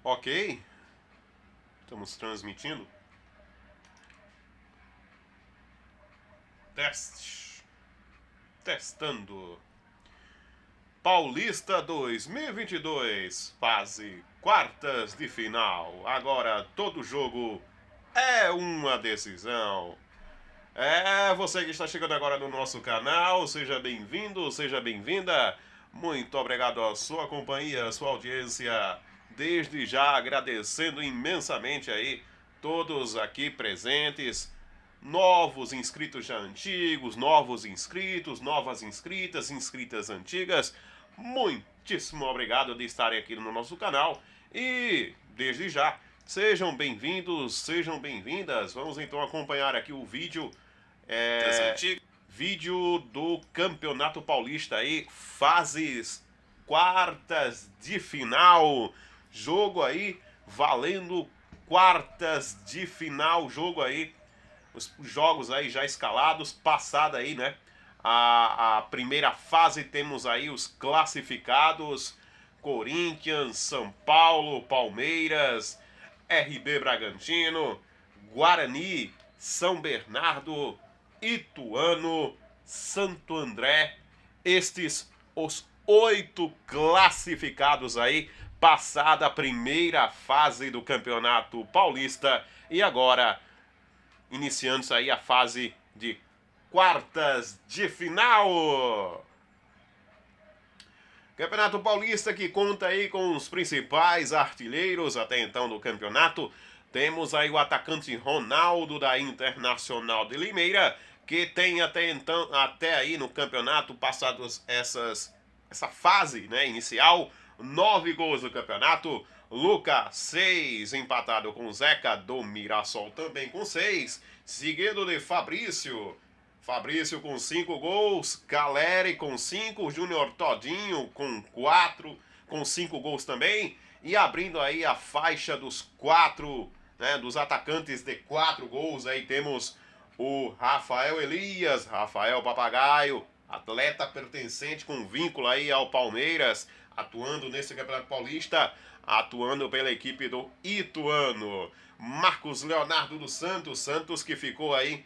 Ok, estamos transmitindo. Testando. Paulista 2022, fase quartas de final. Agora todo jogo é uma decisão. Você que está chegando agora no nosso canal, seja bem-vindo, seja bem-vinda. Muito obrigado à sua companhia, à sua audiência. Desde já agradecendo imensamente aí todos aqui presentes, novos inscritos já antigos, novos inscritos, novas inscritas, inscritas antigas. Muitíssimo obrigado de estarem aqui no nosso canal e desde já sejam bem-vindos, sejam bem-vindas. Vamos então acompanhar aqui o vídeo vídeo do Campeonato Paulista aí, fases quartas de final, jogo aí valendo quartas de final, jogo aí, os jogos aí já escalados, passada aí, né? A primeira fase temos aí os classificados: Corinthians, São Paulo, Palmeiras, RB Bragantino, Guarani, São Bernardo, Ituano, Santo André. Estes os 8 classificados aí, passada a primeira fase do Campeonato Paulista. E agora, iniciando aí a fase de quartas de final. Campeonato Paulista que conta aí com os principais artilheiros até então do campeonato. Temos aí o atacante Ronaldo da Internacional de Limeira, que tem até aí no campeonato, passados essa fase, né, inicial, 9 gols no campeonato. Luca, 6, empatado com Zeca do Mirassol, também com 6, seguido de Fabrício com 5 gols, Caleri com 5, Júnior Todinho com 4, com 5 gols também, e abrindo aí a faixa dos 4, né, dos atacantes de 4 gols, aí temos o Rafael Elias, Rafael Papagaio, atleta pertencente com vínculo aí ao Palmeiras, atuando nesse Campeonato Paulista, atuando pela equipe do Ituano. Marcos Leonardo dos Santos que ficou aí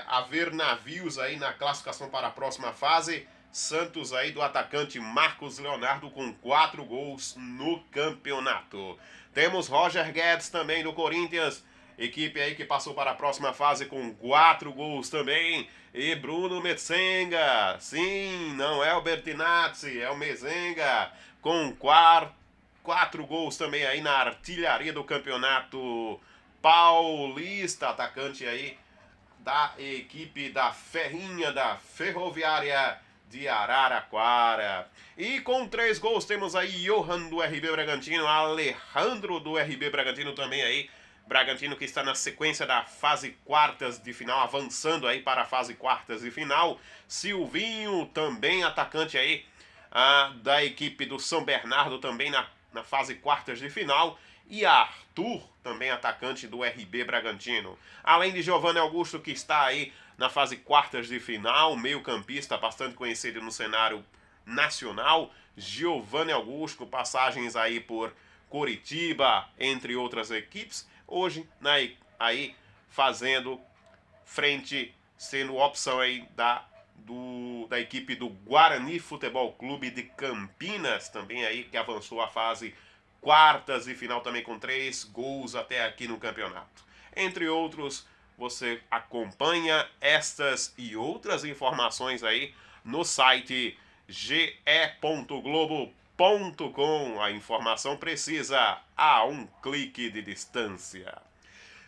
a ver navios aí na classificação para a próxima fase. Santos aí do atacante Marcos Leonardo com 4 gols no campeonato. Temos Roger Guedes também do Corinthians, equipe aí que passou para a próxima fase com 4 gols também. E Bruno Metzenga, sim, não é o Bertinazzi, é o Mezenga, com 4 gols também aí na artilharia do Campeonato Paulista, atacante aí da equipe da Ferrinha, da Ferroviária de Araraquara. E com 3 gols temos aí Johan do RB Bragantino, Alejandro do RB Bragantino também aí. Bragantino que está na sequência da fase quartas de final, avançando aí para a fase quartas de final. Silvinho, também atacante aí da equipe do São Bernardo, também na fase quartas de final. E Arthur, também atacante do RB Bragantino. Além de Giovanni Augusto, que está aí na fase quartas de final, meio-campista bastante conhecido no cenário nacional. Giovanni Augusto, passagens aí por Coritiba, entre outras equipes. Hoje, aí fazendo frente, sendo opção aí da equipe do Guarani Futebol Clube de Campinas, também aí que avançou a fase quartas e final também com 3 gols até aqui no campeonato. Entre outros, você acompanha estas e outras informações aí no site ge.globo.com. A informação precisa a um clique de distância.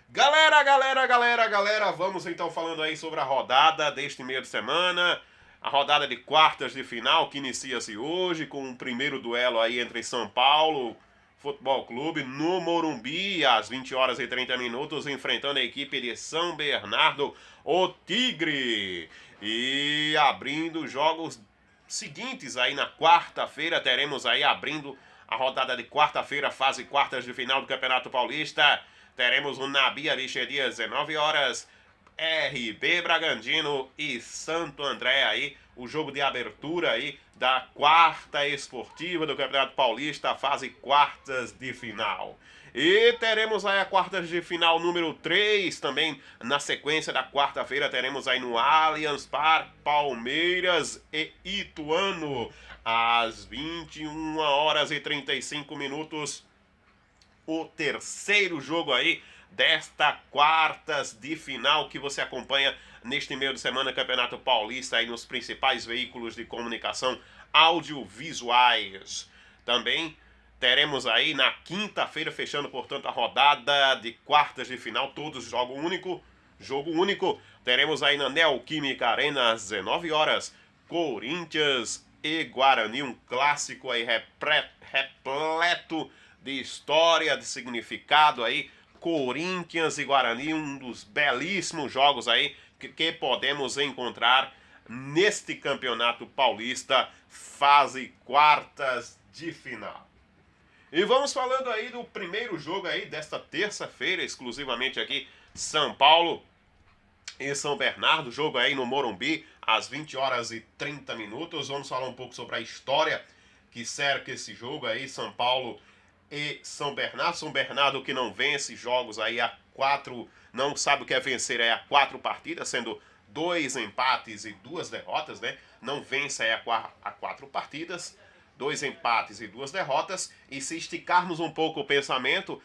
Galera, vamos então falando aí sobre a rodada deste meio de semana. A rodada de quartas de final que inicia-se hoje com o primeiro duelo aí entre São Paulo Futebol Clube no Morumbi, às 20 horas e 30 minutos, enfrentando a equipe de São Bernardo, o Tigre. E abrindo jogos seguintes aí na quarta-feira, teremos aí abrindo a rodada de quarta-feira, fase quartas de final do Campeonato Paulista. Teremos o Nabi Aliched, 19 horas, RB Bragantino e Santo André aí, o jogo de abertura aí da quarta esportiva do Campeonato Paulista, fase quartas de final. E teremos aí a quartas de final número 3 também, na sequência da quarta-feira teremos aí no Allianz Parque, Palmeiras e Ituano, às 21h35, o terceiro jogo aí desta quartas de final que você acompanha neste meio de semana Campeonato Paulista aí nos principais veículos de comunicação audiovisuais. Também teremos aí na quinta-feira, fechando portanto a rodada de quartas de final, todos jogo único. Teremos aí na Neoquímica Arena às 19h, Corinthians e Guarani, um clássico aí repleto de história, de significado aí. Corinthians e Guarani, um dos belíssimos jogos aí que podemos encontrar neste Campeonato Paulista, fase quartas de final. E vamos falando aí do primeiro jogo aí desta terça-feira, exclusivamente aqui, São Paulo e São Bernardo, jogo aí no Morumbi, às 20h30. Vamos falar um pouco sobre a história que cerca esse jogo aí, São Paulo e São Bernardo. São Bernardo que não vence jogos aí há 4, não sabe o que é vencer aí há 4 partidas, sendo 2 empates e 2 derrotas, né? Não vence aí há 4 partidas, 2 empates e 2 derrotas. E se esticarmos um pouco o pensamento,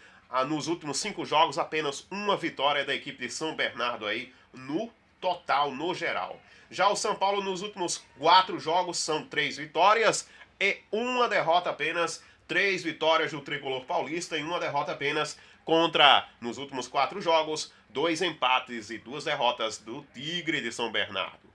nos últimos 5 jogos apenas uma vitória da equipe de São Bernardo aí no total, no geral. Já o São Paulo nos últimos 4 jogos são 3 vitórias e 1 derrota apenas. 3 vitórias do tricolor paulista e 1 derrota apenas contra, nos últimos 4 jogos, 2 empates e 2 derrotas do Tigre de São Bernardo.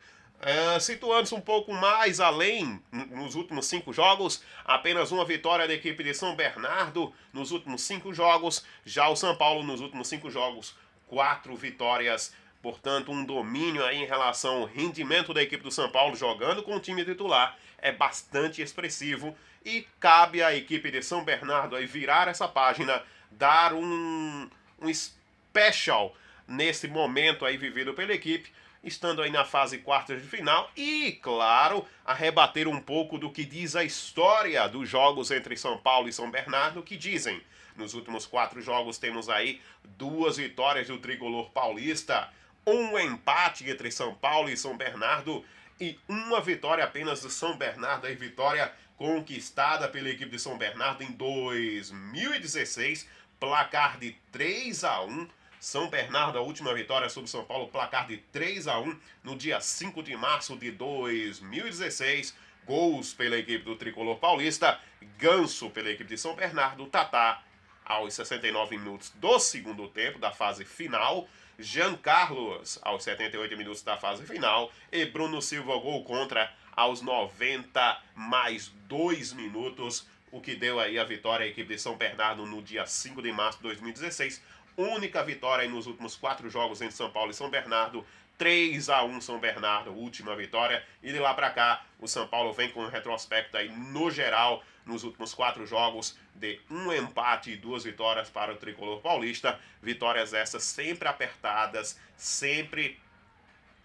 Situando-se um pouco mais além, nos últimos 5 jogos, apenas 1 vitória da equipe de São Bernardo nos últimos 5 jogos. Já o São Paulo nos últimos 5 jogos, 4 vitórias. Portanto, um domínio aí em relação ao rendimento da equipe do São Paulo jogando com o time titular é bastante expressivo. E cabe à equipe de São Bernardo aí virar essa página, dar um special nesse momento aí vivido pela equipe, estando aí na fase quartas de final e, claro, a rebater um pouco do que diz a história dos jogos entre São Paulo e São Bernardo, que dizem, nos últimos 4 jogos temos aí 2 vitórias do tricolor paulista, 1 empate entre São Paulo e São Bernardo e 1 vitória apenas do São Bernardo, aí vitória conquistada pela equipe de São Bernardo em 2016, placar de 3-1. São Bernardo, a última vitória sobre São Paulo, placar de 3-1 no dia 5 de março de 2016. Gols pela equipe do tricolor paulista, Ganso pela equipe de São Bernardo, Tatá aos 69 minutos do segundo tempo da fase final, Jean Carlos aos 78 minutos da fase final e Bruno Silva, gol contra, aos 90 mais 2 minutos, o que deu aí a vitória à equipe de São Bernardo no dia 5 de março de 2016. Única vitória aí nos últimos 4 jogos entre São Paulo e São Bernardo. 3-1 São Bernardo, última vitória. E de lá para cá, o São Paulo vem com um retrospecto aí no geral, nos últimos 4 jogos, de 1 empate e 2 vitórias para o tricolor paulista. Vitórias essas sempre apertadas, sempre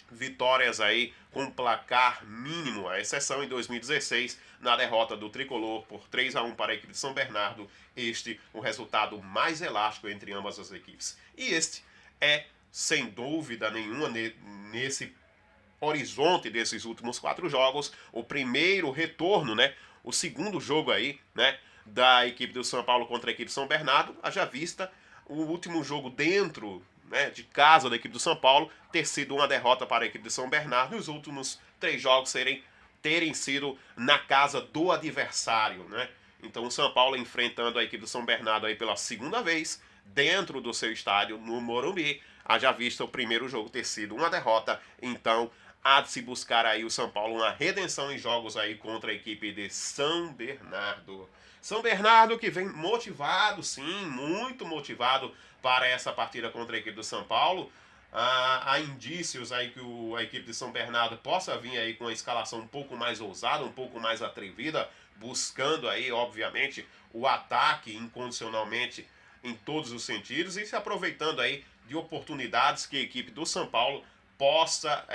vitórias aí com placar mínimo, a exceção em 2016, na derrota do tricolor por 3-1 para a equipe de São Bernardo. Este o resultado mais elástico entre ambas as equipes. E este é, sem dúvida nenhuma, nesse horizonte desses últimos 4 jogos, o primeiro retorno, né? O segundo jogo aí, né? Da equipe do São Paulo contra a equipe de São Bernardo, haja vista o último jogo dentro, né, de casa da equipe do São Paulo ter sido uma derrota para a equipe de São Bernardo e os últimos 3 jogos terem sido na casa do adversário, né? Então o São Paulo enfrentando a equipe do São Bernardo aí pela segunda vez dentro do seu estádio no Morumbi, haja vista o primeiro jogo ter sido uma derrota. Então há de se buscar aí o São Paulo uma redenção em jogos aí contra a equipe de São Bernardo. São Bernardo que vem motivado, sim, muito motivado para essa partida contra a equipe do São Paulo. Há indícios aí que a equipe de São Bernardo possa vir aí com uma escalação um pouco mais ousada, um pouco mais atrevida, buscando aí, obviamente, o ataque incondicionalmente em todos os sentidos e se aproveitando aí de oportunidades que a equipe do São Paulo possa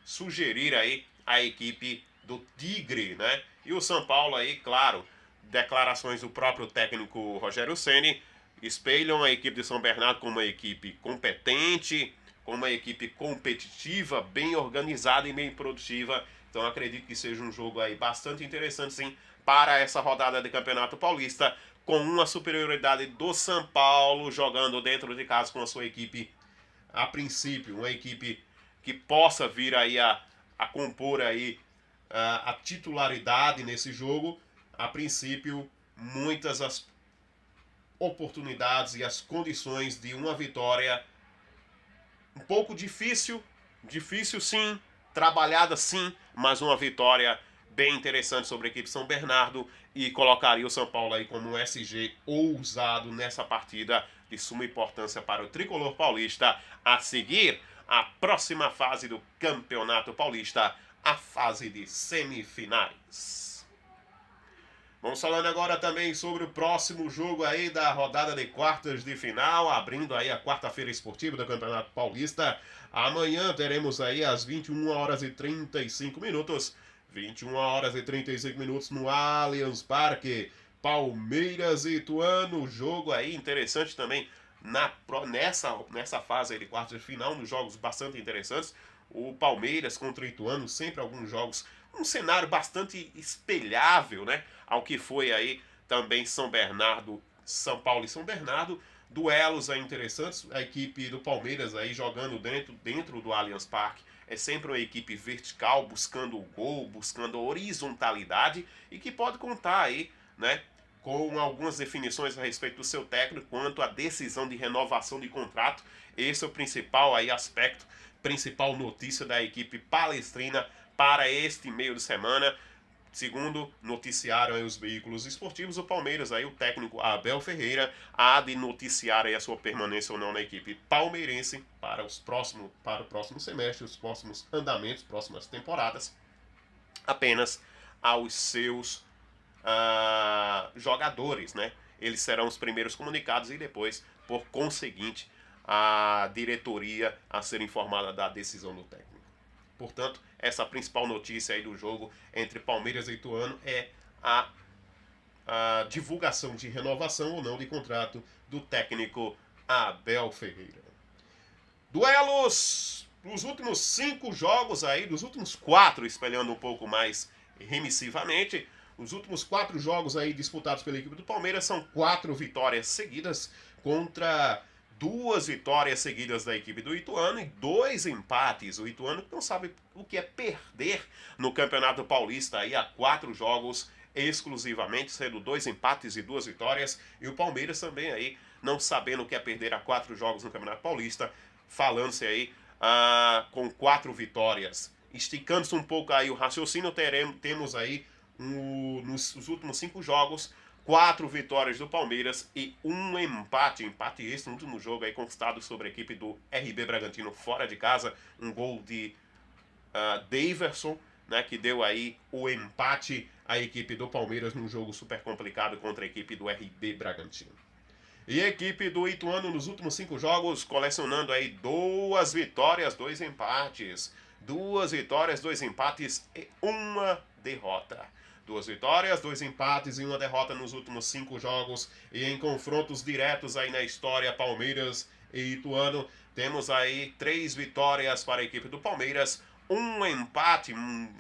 sugerir aí a equipe do Tigre, né? E o São Paulo aí, claro, declarações do próprio técnico Rogério Ceni espelham a equipe de São Bernardo como uma equipe competente, como uma equipe competitiva, bem organizada e bem produtiva. Então acredito que seja um jogo aí bastante interessante, sim, para essa rodada de Campeonato Paulista, com uma superioridade do São Paulo jogando dentro de casa com a sua equipe, a princípio, uma equipe que possa vir aí a compor aí a titularidade nesse jogo. A princípio, muitas as oportunidades e as condições de uma vitória um pouco difícil sim, trabalhada sim, mas uma vitória bem interessante sobre a equipe São Bernardo e colocaria o São Paulo aí como um SG ousado nessa partida de suma importância para o tricolor paulista a seguir a próxima fase do Campeonato Paulista, a fase de semifinais. Vamos falando agora também sobre o próximo jogo aí da rodada de quartas de final, abrindo aí a quarta-feira esportiva do Campeonato Paulista. Amanhã teremos aí às 21 horas e 35 minutos, 21 horas e 35 minutos no Allianz Parque, Palmeiras e Ituano, jogo aí interessante também nessa fase aí de quartas de final, nos jogos bastante interessantes. O Palmeiras contra o Ituano, sempre alguns jogos, um cenário bastante espelhável, né, ao que foi aí também São Bernardo, São Paulo e São Bernardo. Duelos aí interessantes, a equipe do Palmeiras aí jogando dentro do Allianz Parque é sempre uma equipe vertical, buscando o gol, buscando a horizontalidade e que pode contar aí, né, com algumas definições a respeito do seu técnico quanto à decisão de renovação de contrato. Esse é o principal aí aspecto, principal notícia da equipe palestrina para este meio de semana. Segundo noticiaram aí os veículos esportivos, o Palmeiras, aí o técnico Abel Ferreira, há de noticiar aí a sua permanência ou não na equipe palmeirense para o próximo semestre, os próximos andamentos, próximas temporadas, apenas aos seus jogadores, né? Eles serão os primeiros comunicados e depois, por conseguinte, a diretoria a ser informada da decisão do técnico. Portanto, essa principal notícia aí do jogo entre Palmeiras e Ituano é a divulgação de renovação ou não de contrato do técnico Abel Ferreira. Duelos dos últimos 5 jogos aí, dos últimos 4, espelhando um pouco mais remissivamente. Os últimos 4 jogos aí disputados pela equipe do Palmeiras são 4 vitórias seguidas contra 2 vitórias seguidas da equipe do Ituano e 2 empates. O Ituano não sabe o que é perder no Campeonato Paulista aí há 4 jogos exclusivamente, sendo 2 empates e 2 vitórias. E o Palmeiras também aí não sabendo o que é perder há 4 jogos no Campeonato Paulista, falando-se aí com 4 vitórias. Esticando-se um pouco aí o raciocínio, temos aí nos últimos 5 jogos 4 vitórias do Palmeiras e 1 empate esse no último jogo aí conquistado sobre a equipe do RB Bragantino fora de casa, um gol de Daverson, né, que deu aí o empate à equipe do Palmeiras num jogo super complicado contra a equipe do RB Bragantino. E a equipe do Ituano nos últimos 5 jogos colecionando aí 2 vitórias, 2 empates. 2 vitórias, 2 empates e 1 derrota. 2 vitórias, 2 empates e 1 derrota nos últimos 5 jogos. E em confrontos diretos aí na história, Palmeiras e Ituano, temos aí 3 vitórias para a equipe do Palmeiras, 1 empate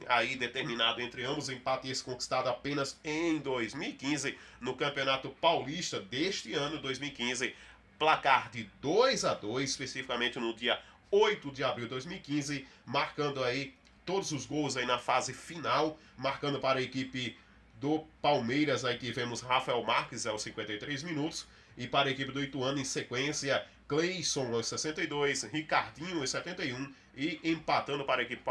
aí determinado entre ambos, empate esse conquistado apenas em 2015 no Campeonato Paulista deste ano, 2015, placar de 2-2, especificamente no dia 8 de abril de 2015, marcando aí todos os gols aí na fase final, marcando para a equipe do Palmeiras, aí tivemos Rafael Marques aos 53 minutos, e para a equipe do Ituano em sequência, Cleison aos 62, Ricardinho aos 71, e empatando para a equipe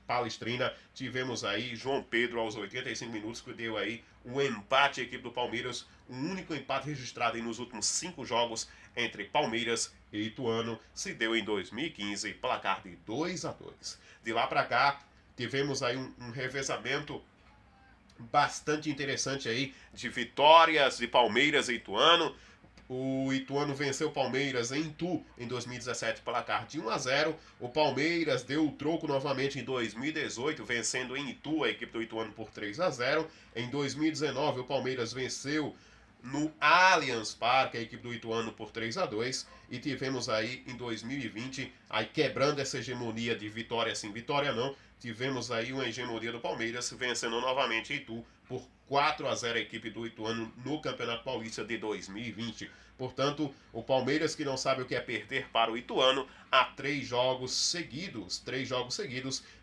palestrina, tivemos aí João Pedro aos 85 minutos, que deu aí um empate à equipe do Palmeiras, o único empate registrado aí nos últimos 5 jogos entre Palmeiras e Ituano, se deu em 2015, placar de 2-2. De lá para cá, tivemos aí um revezamento bastante interessante aí de vitórias de Palmeiras e Ituano. O Ituano venceu o Palmeiras em Itu em 2017, placar de 1-0. O Palmeiras deu o troco novamente em 2018, vencendo em Itu a equipe do Ituano por 3-0. Em 2019, o Palmeiras venceu no Allianz Parque a equipe do Ituano por 3-2. E tivemos aí em 2020, aí quebrando essa hegemonia de vitória sim, vitória não, tivemos aí uma hegemonia do Palmeiras, vencendo novamente Itu por 4-0 a equipe do Ituano no Campeonato Paulista de 2020. Portanto, o Palmeiras, que não sabe o que é perder para o Ituano, há 3 jogos seguidos,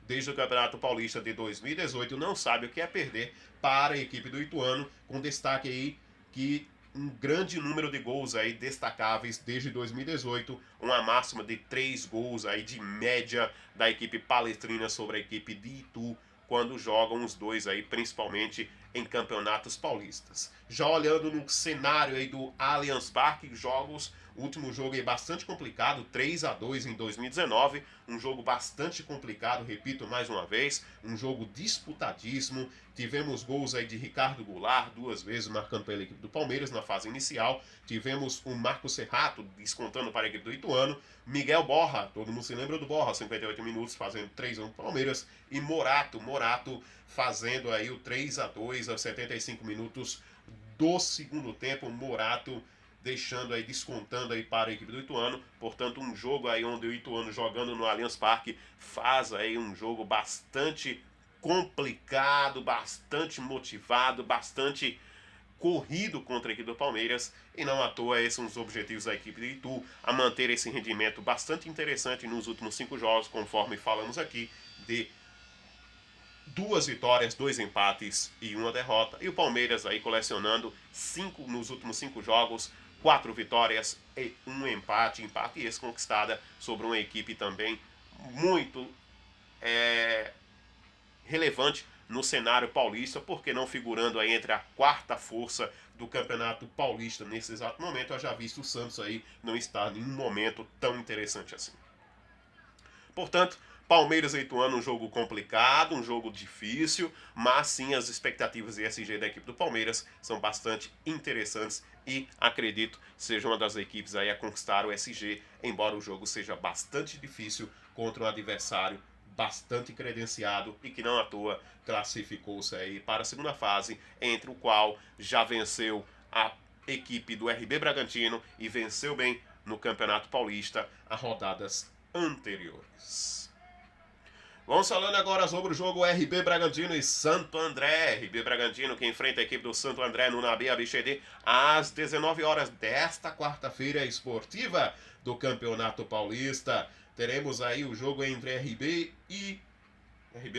desde o Campeonato Paulista de 2018, não sabe o que é perder para a equipe do Ituano, com destaque aí que um grande número de gols aí destacáveis desde 2018, uma máxima de 3 gols aí de média da equipe palestrina sobre a equipe de Itu, quando jogam os dois aí, principalmente em campeonatos paulistas. Já olhando no cenário aí do Allianz Parque, jogos, o último jogo é bastante complicado, 3-2 em 2019, um jogo bastante complicado, repito mais uma vez, um jogo disputadíssimo. Tivemos gols aí de Ricardo Goulart, 2 vezes marcando pela equipe do Palmeiras na fase inicial. Tivemos o Marco Serrato descontando para a equipe do Ituano. Miguel Borra, todo mundo se lembra do Borra, 58 minutos, fazendo 3-1 para o Palmeiras. E Morato fazendo aí o 3-2 aos 75 minutos do segundo tempo. Morato deixando aí, descontando aí para a equipe do Ituano. Portanto, um jogo aí onde o Ituano jogando no Allianz Parque faz aí um jogo bastante complicado, bastante motivado, bastante corrido contra a equipe do Palmeiras, e não à toa esses são os objetivos da equipe de Itu, a manter esse rendimento bastante interessante nos últimos 5 jogos, conforme falamos aqui, de 2 vitórias, 2 empates e 1 derrota, e o Palmeiras aí colecionando 5 nos últimos 5 jogos, 4 vitórias e 1 empate esse conquistada sobre uma equipe também muito relevante no cenário paulista, porque não figurando aí entre a 4ª força do Campeonato Paulista nesse exato momento. Eu já visto o Santos aí não estar em um momento tão interessante assim. Portanto, Palmeiras e Ituano, um jogo complicado, um jogo difícil, mas sim as expectativas de SG da equipe do Palmeiras são bastante interessantes e acredito seja uma das equipes aí a conquistar o SG, embora o jogo seja bastante difícil contra um adversário bastante credenciado e que não à toa classificou-se aí para a segunda fase, entre o qual já venceu a equipe do RB Bragantino e venceu bem no Campeonato Paulista a rodadas anteriores. Vamos falando agora sobre o jogo RB Bragantino e Santo André. RB Bragantino que enfrenta a equipe do Santo André no Nabi Abichedi às 19 horas desta quarta-feira esportiva do Campeonato Paulista. Teremos aí o jogo entre RB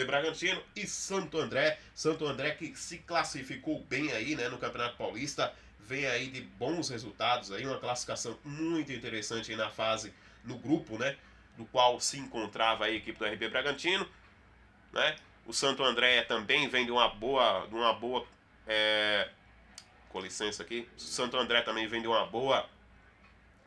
Bragantino e Santo André. Santo André que se classificou bem aí, né, no Campeonato Paulista. Vem aí de bons resultados aí, uma classificação muito interessante aí na fase, no grupo, né, do qual se encontrava a equipe do RB Bragantino, né? O Santo André também vem de uma boa com licença aqui. O Santo André também vem de uma boa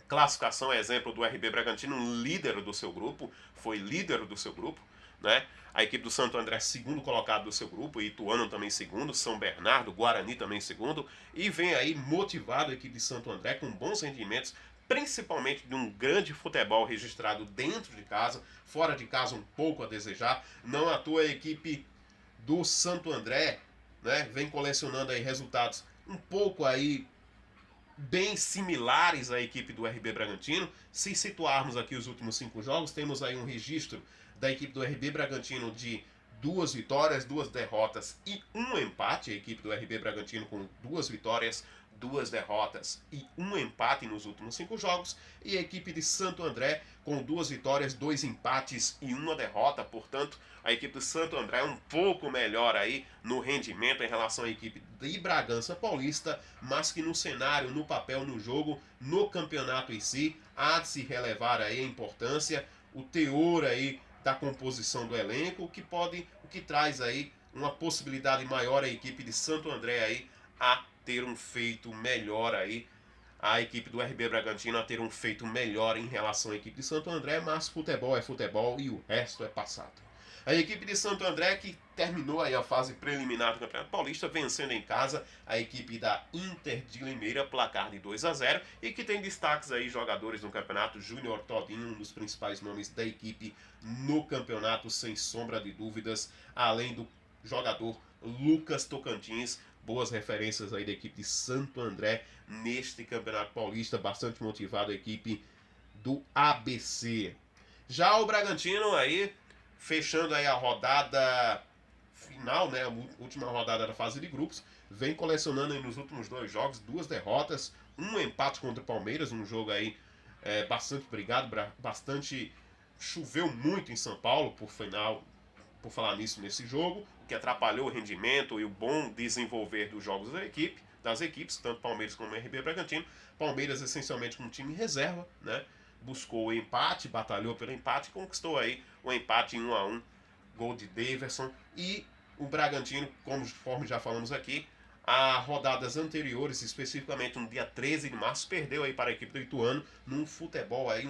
classificação, exemplo do RB Bragantino, líder do seu grupo, foi líder do seu grupo, né? A equipe do Santo André, segundo colocado do seu grupo, Ituano também segundo, São Bernardo, Guarani também segundo, e vem aí motivado a equipe de Santo André com bons rendimentos, principalmente de um grande futebol registrado dentro de casa, fora de casa um pouco a desejar. Não à toa a equipe do Santo André, né, vem colecionando aí resultados um pouco aí bem similares à equipe do RB Bragantino. Se situarmos aqui os últimos 5 jogos, temos aí um registro da equipe do RB Bragantino de 2 vitórias, 2 derrotas e 1 empate. A equipe do RB Bragantino com 2 vitórias, 2 derrotas e 1 empate nos últimos 5 jogos. E a equipe de Santo André com 2 vitórias, 2 empates e 1 derrota. Portanto, a equipe do Santo André é um pouco melhor aí no rendimento em relação à equipe de Bragança Paulista, mas que no cenário, no papel, no jogo, no campeonato em si, há de se relevar aí a importância, o teor aí da composição do elenco, o que traz aí uma possibilidade maior à equipe de Santo André aí a ter um feito melhor aí, a equipe do RB Bragantino a ter um feito melhor em relação à equipe de Santo André, mas futebol é futebol e o resto é passado. A equipe de Santo André, que terminou aí a fase preliminar do Campeonato Paulista, vencendo em casa a equipe da Inter de Limeira, placar de 2-0, e que tem destaques aí jogadores no campeonato. Júnior Todinho, um dos principais nomes da equipe no campeonato, sem sombra de dúvidas, além do jogador Lucas Tocantins. Boas referências aí da equipe de Santo André neste Campeonato Paulista, bastante motivado a equipe do ABC. Já o Bragantino aí, fechando aí a rodada final, né, a última rodada da fase de grupos, vem colecionando aí nos últimos 2 jogos 2 derrotas, um empate contra o Palmeiras, um jogo aí bastante brigado, bastante choveu muito em São Paulo por falar nisso nesse jogo, o que atrapalhou o rendimento e o bom desenvolver dos jogos das equipes, tanto Palmeiras como RB Bragantino. Palmeiras essencialmente com um time reserva, né? Buscou o empate, batalhou pelo empate e conquistou aí o empate em 1-1, gol de Daverson. E o Bragantino, conforme já falamos aqui, a rodadas anteriores, especificamente no dia 13 de março, perdeu aí para a equipe do Ituano, num futebol aí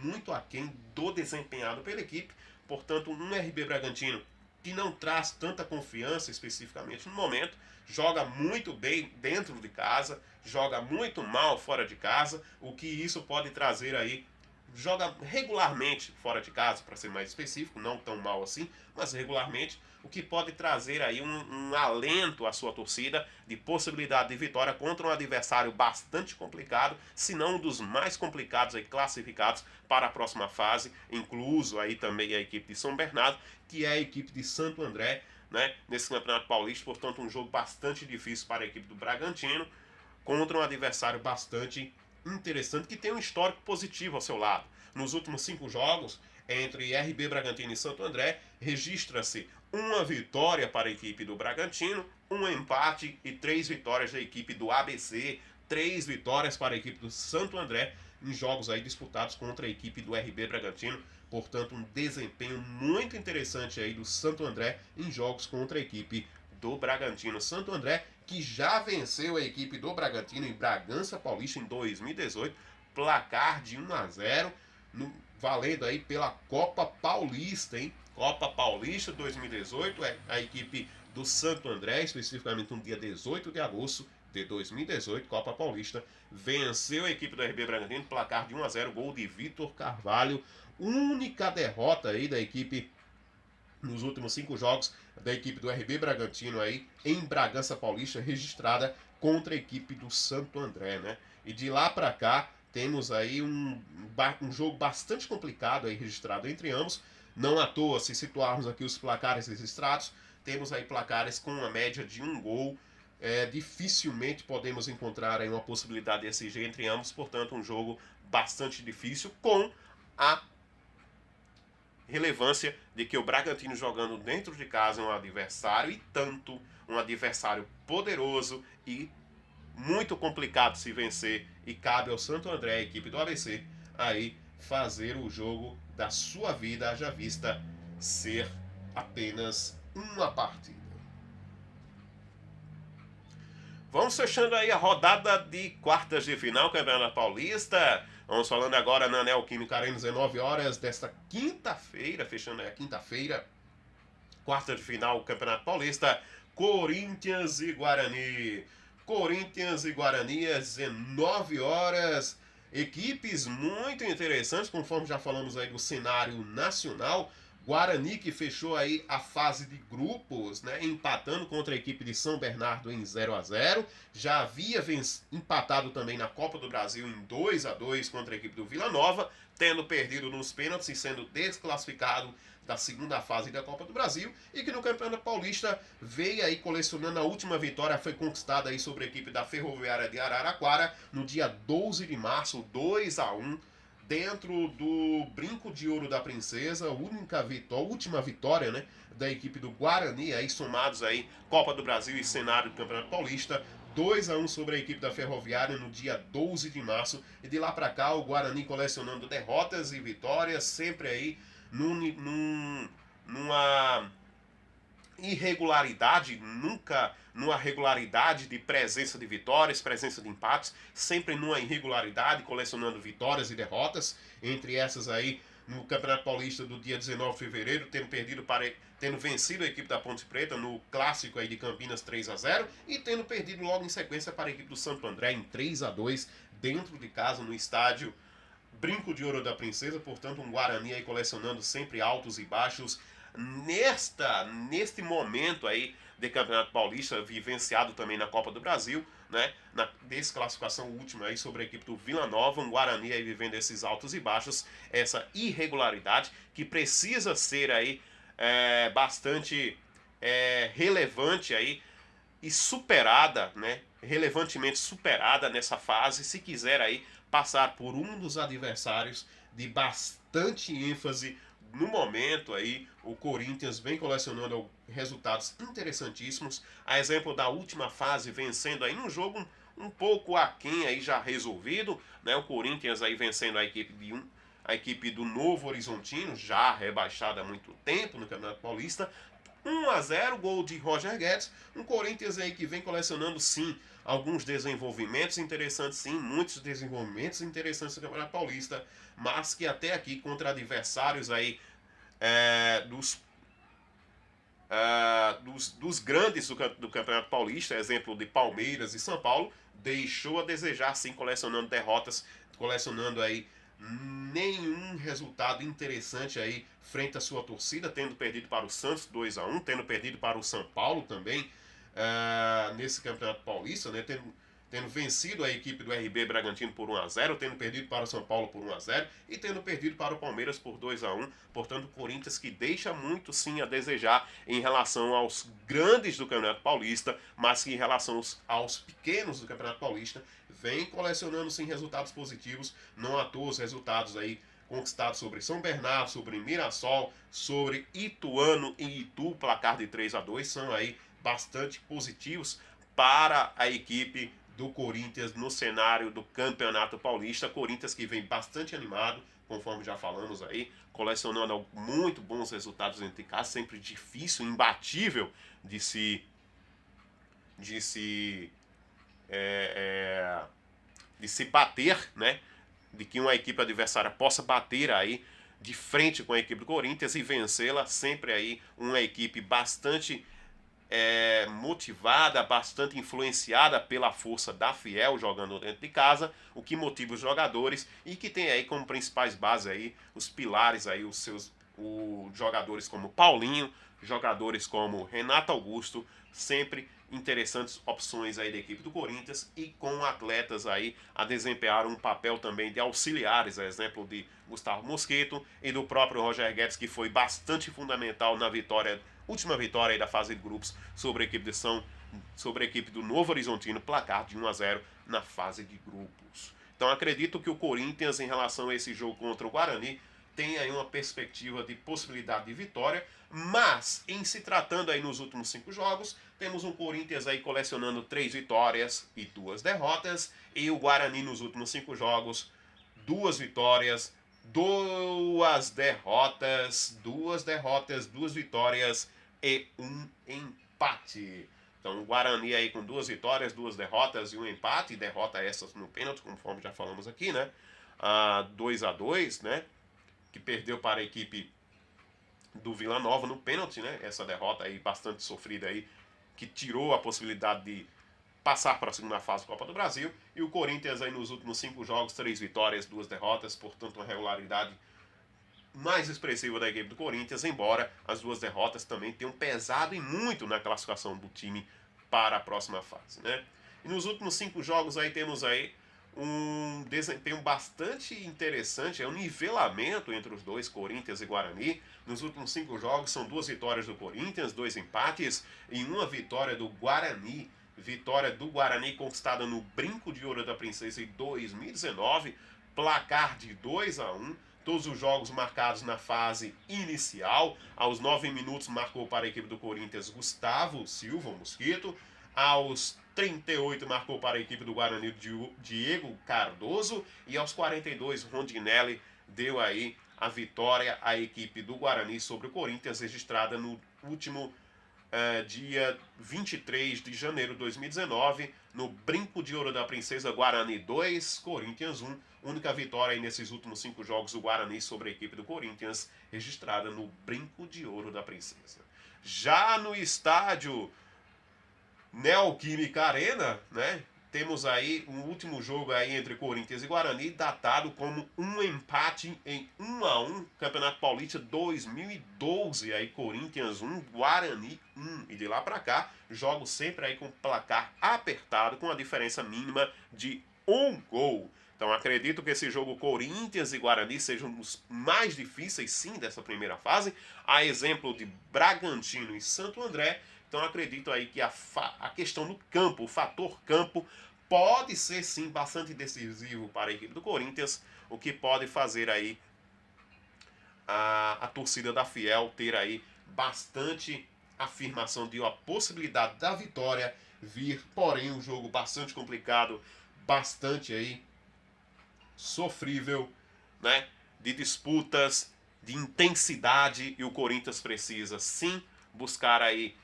muito aquém do desempenhado pela equipe. Portanto, um RB Bragantino que não traz tanta confiança especificamente no momento, joga muito bem dentro de casa, joga muito mal fora de casa, o que isso pode trazer aí, joga regularmente fora de casa, para ser mais específico, não tão mal assim, mas regularmente, o que pode trazer aí um alento à sua torcida de possibilidade de vitória contra um adversário bastante complicado, se não um dos mais complicados aí classificados para a próxima fase, incluso aí também a equipe de São Bernardo, que é a equipe de Santo André, né, nesse Campeonato Paulista. Portanto, um jogo bastante difícil para a equipe do Bragantino, contra um adversário bastante interessante, que tem um histórico positivo ao seu lado. Nos últimos 5 jogos, entre RB Bragantino e Santo André, registra-se uma vitória para a equipe do Bragantino, um empate e 3 vitórias da equipe do ABC, 3 vitórias para a equipe do Santo André, em jogos aí disputados contra a equipe do RB Bragantino. Portanto, um desempenho muito interessante aí do Santo André em jogos contra a equipe do Bragantino. Santo André, que já venceu a equipe do Bragantino em Bragança Paulista em 2018, placar de 1-0, valendo aí pela Copa Paulista, hein? Copa Paulista 2018, a equipe do Santo André, especificamente no dia 18 de agosto de 2018, Copa Paulista, venceu a equipe do RB Bragantino, placar de 1-0, gol de Vitor Carvalho, única derrota aí da equipe nos últimos 5 jogos da equipe do RB Bragantino aí em Bragança Paulista, registrada contra a equipe do Santo André, né? E de lá para cá temos aí um jogo bastante complicado aí registrado entre ambos. Não à toa, se situarmos aqui os placares registrados, temos aí placares com uma média de 1 gol. Dificilmente podemos encontrar aí uma possibilidade de SG entre ambos, portanto um jogo bastante difícil, com a relevância de que o Bragantino jogando dentro de casa é um adversário, e tanto um adversário poderoso e muito complicado se vencer, e cabe ao Santo André, a equipe do ABC, aí fazer o jogo da sua vida, haja vista ser apenas uma partida. Vamos fechando aí a rodada de quartas de final, Campeonato Paulista. Vamos falando agora na Neoquímica Arena, 19 horas desta quinta-feira, fechando aí a quinta-feira, quarta de final, Campeonato Paulista, Corinthians e Guarani. Corinthians e Guarani, às 19 horas, equipes muito interessantes, conforme já falamos aí do cenário nacional. Guarani, que fechou aí a fase de grupos, né, empatando contra a equipe de São Bernardo em 0-0. Já havia empatado também na Copa do Brasil em 2-2 contra a equipe do Vila Nova, tendo perdido nos pênaltis e sendo desclassificado da segunda fase da Copa do Brasil, e que no Campeonato Paulista veio aí colecionando a última vitória, foi conquistada aí sobre a equipe da Ferroviária de Araraquara no dia 12 de março, 2-1, dentro do Brinco de Ouro da Princesa, última vitória, né, da equipe do Guarani, aí somados aí Copa do Brasil e cenário do Campeonato Paulista, 2-1 sobre a equipe da Ferroviária no dia 12 de março, e de lá para cá o Guarani colecionando derrotas e vitórias, sempre aí numa irregularidade, nunca numa regularidade de presença de vitórias, presença de empates, sempre numa irregularidade, colecionando vitórias e derrotas, entre essas aí no Campeonato Paulista do dia 19 de fevereiro, tendo vencido a equipe da Ponte Preta no clássico aí de Campinas 3-0 e tendo perdido logo em sequência para a equipe do Santo André em 3-2 dentro de casa no estádio Brinco de Ouro da Princesa. Portanto, um Guarani aí colecionando sempre altos e baixos neste momento aí de Campeonato Paulista, vivenciado também na Copa do Brasil, né? Na desclassificação última aí sobre a equipe do Vila Nova, um Guarani aí vivendo esses altos e baixos, essa irregularidade que precisa ser aí bastante relevante aí e superada, né? Relevantemente superada nessa fase, se quiser aí passar por um dos adversários de bastante ênfase no momento aí. O Corinthians vem colecionando resultados interessantíssimos, a exemplo da última fase, vencendo aí num jogo um pouco aquém aí já resolvido, né? O Corinthians aí vencendo a equipe do Novo Horizontino, já rebaixada há muito tempo no Campeonato Paulista, 1-0, gol de Roger Guedes. Um Corinthians aí que vem colecionando sim alguns desenvolvimentos interessantes, sim, muitos desenvolvimentos interessantes no Campeonato Paulista, mas que até aqui contra adversários aí dos grandes do Campeonato Paulista, exemplo de Palmeiras e São Paulo, deixou a desejar sim, colecionando derrotas, colecionando aí nenhum resultado interessante aí frente à sua torcida, tendo perdido para o Santos 2-1, tendo perdido para o São Paulo também nesse Campeonato Paulista, né? Tendo vencido a equipe do RB Bragantino por 1-0, tendo perdido para o São Paulo por 1-0 e tendo perdido para o Palmeiras por 2-1. Portanto, o Corinthians que deixa muito sim a desejar em relação aos grandes do Campeonato Paulista, mas que em relação aos pequenos do Campeonato Paulista vem colecionando sim resultados positivos. Não à toa os resultados aí conquistados sobre São Bernardo, sobre Mirassol, sobre Ituano e Itu, placar de 3-2, são aí bastante positivos para a equipe do Corinthians no cenário do Campeonato Paulista. Corinthians que vem bastante animado, conforme já falamos aí, colecionando muito bons resultados dentro de casa, sempre difícil, imbatível de se bater, né? De que uma equipe adversária possa bater aí de frente com a equipe do Corinthians e vencê-la. Sempre aí uma equipe bastante motivada, bastante influenciada pela força da Fiel jogando dentro de casa, o que motiva os jogadores e que tem aí como principais bases aí os pilares aí os jogadores como Paulinho, jogadores como Renato Augusto, sempre interessantes opções aí da equipe do Corinthians e com atletas aí a desempenhar um papel também de auxiliares, a exemplo de Gustavo Mosquito e do próprio Roger Guedes, que foi bastante fundamental na última vitória aí da fase de grupos sobre a equipe do Novo Horizontino, placar de 1-0 na fase de grupos. Então acredito que o Corinthians, em relação a esse jogo contra o Guarani, tem aí uma perspectiva de possibilidade de vitória, mas em se tratando aí nos últimos 5 jogos, temos um Corinthians aí colecionando 3 vitórias e 2 derrotas, e o Guarani nos últimos 5 jogos, 2 vitórias, 2 derrotas, 2 vitórias e 1 empate. Então o Guarani aí com 2 vitórias, 2 derrotas e 1 empate, derrota essas no pênalti, conforme já falamos aqui, né? 2-2, né? Que perdeu para a equipe do Vila Nova no pênalti, né? Essa derrota aí bastante sofrida aí, que tirou a possibilidade de passar para a segunda fase da Copa do Brasil. E o Corinthians aí nos últimos 5 jogos, 3 vitórias, 2 derrotas, portanto uma regularidade mais expressiva da equipe do Corinthians, embora as 2 derrotas também tenham pesado e muito na classificação do time para a próxima fase, né? E nos últimos 5 jogos aí temos aí um desempenho bastante interessante, é um nivelamento entre os dois, Corinthians e Guarani. Nos últimos 5 jogos são 2 vitórias do Corinthians, 2 empates e 1 vitória do Guarani. Vitória do Guarani conquistada no Brinco de Ouro da Princesa em 2019, placar de 2-1. Todos os jogos marcados na fase inicial. Aos 9 minutos marcou para a equipe do Corinthians Gustavo Silva, o Mosquito. Aos 38 marcou para a equipe do Guarani Diego Cardoso. E aos 42 Rondinelli deu aí a vitória à equipe do Guarani sobre o Corinthians, registrada no último dia 23 de janeiro de 2019, no Brinco de Ouro da Princesa, Guarani 2, Corinthians 1. Única vitória aí nesses últimos 5 jogos do Guarani sobre a equipe do Corinthians, registrada no Brinco de Ouro da Princesa. Já no estádio Neoquímica Arena, né? Temos aí um último jogo aí entre Corinthians e Guarani, datado como um empate em 1-1, Campeonato Paulista 2012, aí Corinthians 1, Guarani 1. E de lá para cá, jogo sempre aí com placar apertado, com a diferença mínima de 1 gol. Então acredito que esse jogo Corinthians e Guarani sejam os mais difíceis, sim, dessa primeira fase, a exemplo de Bragantino e Santo André. Então acredito aí que a questão do campo, o fator campo, pode ser sim bastante decisivo para a equipe do Corinthians, o que pode fazer aí a torcida da Fiel ter aí bastante afirmação de uma possibilidade da vitória vir, porém um jogo bastante complicado, bastante aí sofrível, né? De disputas, de intensidade, e o Corinthians precisa sim buscar aí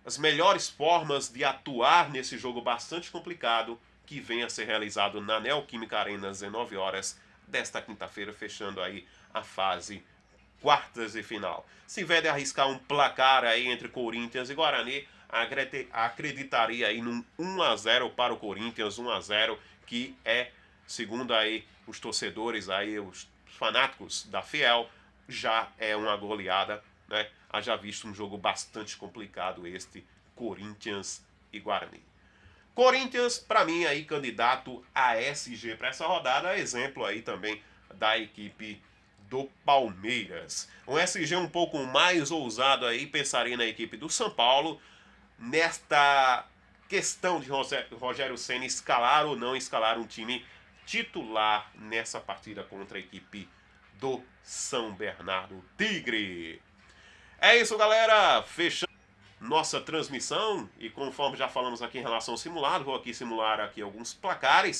as melhores formas de atuar nesse jogo bastante complicado que vem a ser realizado na Neoquímica Arena às 19 horas desta quinta-feira, fechando aí a fase quartas de final. Se vier de arriscar um placar aí entre Corinthians e Guarani, acreditaria aí num 1-0 para o Corinthians, 1-0, que é, segundo aí os torcedores, aí os fanáticos da Fiel, já é uma goleada, né? Haja visto um jogo bastante complicado este Corinthians e Guarani. Corinthians, para mim, aí candidato a SG para essa rodada, exemplo aí também da equipe do Palmeiras. Um SG um pouco mais ousado aí, pensaria na equipe do São Paulo, nesta questão de Rogério Ceni escalar ou não escalar um time titular nessa partida contra a equipe do São Bernardo Tigre. É isso, galera. Fechando nossa transmissão, e conforme já falamos aqui em relação ao simulado, vou aqui simular aqui alguns placares.